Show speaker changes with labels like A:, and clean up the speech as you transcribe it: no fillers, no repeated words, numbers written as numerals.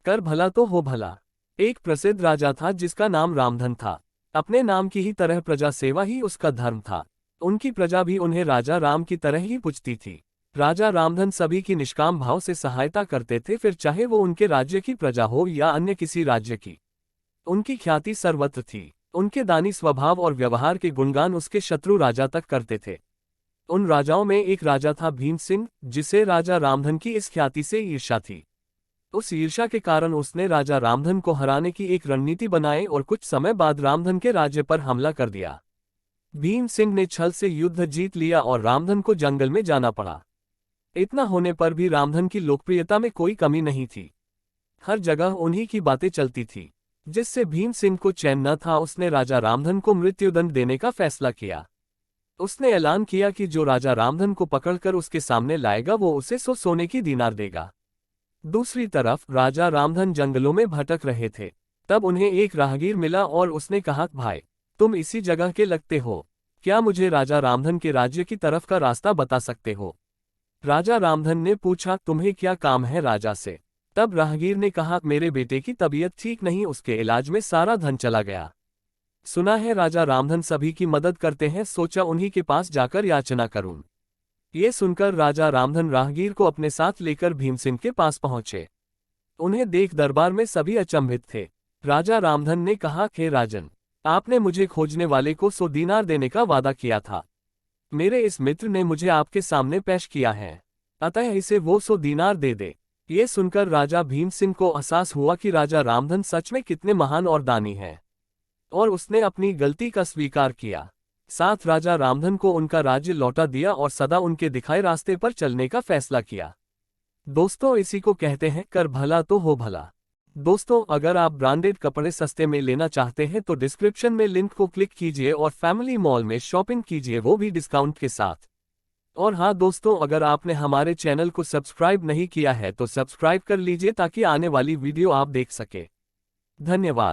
A: कर भला तो हो भला। एक प्रसिद्ध राजा था जिसका नाम रामधन था। अपने नाम की ही तरह प्रजा सेवा ही उसका धर्म था। उनकी प्रजा भी उन्हें राजा राम की तरह ही पूजती थी। राजा रामधन सभी की निष्काम भाव से सहायता करते थे, फिर चाहे वो उनके राज्य की प्रजा हो या अन्य किसी राज्य की। उनकी ख्याति सर्वत्र थी। उनके दानी स्वभाव और व्यवहार के गुणगान उसके शत्रु राजा तक करते थे। उन राजाओं में एक राजा था भीम सिंह, जिसे राजा रामधन की इस ख्याति से ईर्ष्या थी। उस ईर्ष्या के कारण उसने राजा रामधन को हराने की एक रणनीति बनाई और कुछ समय बाद रामधन के राज्य पर हमला कर दिया। भीम सिंह ने छल से युद्ध जीत लिया और रामधन को जंगल में जाना पड़ा। इतना होने पर भी रामधन की लोकप्रियता में कोई कमी नहीं थी। हर जगह उन्हीं की बातें चलती थी, जिससे भीम सिंह को चैन न था। उसने राजा रामधन को मृत्युदंड देने का फैसला किया। उसने ऐलान किया कि जो राजा रामधन को पकड़कर उसके सामने लाएगा वो उसे 100 सोने की दीनार देगा। दूसरी तरफ राजा रामधन जंगलों में भटक रहे थे। तब उन्हें एक राहगीर मिला और उसने कहा, भाई तुम इसी जगह के लगते हो, क्या मुझे राजा रामधन के राज्य की तरफ का रास्ता बता सकते हो? राजा रामधन ने पूछा, तुम्हें क्या काम है राजा से? तब राहगीर ने कहा, मेरे बेटे की तबीयत ठीक नहीं, उसके इलाज में सारा धन चला गया। सुना है राजा रामधन सभी की मदद करते हैं, सोचा उन्हीं के पास जाकर याचना करूं। ये सुनकर राजा रामधन राहगीर को अपने साथ लेकर भीमसिंह के पास पहुंचे। उन्हें देख दरबार में सभी अचंभित थे। राजा रामधन ने कहा, हे राजन, आपने मुझे खोजने वाले को 100 दीनार देने का वादा किया था। मेरे इस मित्र ने मुझे आपके सामने पेश किया है, अतः इसे वो 100 दीनार दे दे। ये सुनकर राजा भीमसिंह को एहसास हुआ कि राजा रामधन सच में कितने महान और दानी हैं, और उसने अपनी गलती का स्वीकार किया। साथ राजा रामधन को उनका राज्य लौटा दिया और सदा उनके दिखाए रास्ते पर चलने का फैसला किया। दोस्तों, इसी को कहते हैं कर भला तो हो भला। दोस्तों, अगर आप ब्रांडेड कपड़े सस्ते में लेना चाहते हैं तो डिस्क्रिप्शन में लिंक को क्लिक कीजिए और फैमिली मॉल में शॉपिंग कीजिए, वो भी डिस्काउंट के साथ। और हाँ दोस्तों, अगर आपने हमारे चैनल को सब्सक्राइब नहीं किया है तो सब्सक्राइब कर लीजिए ताकि आने वाली वीडियो आप देख सके। धन्यवाद।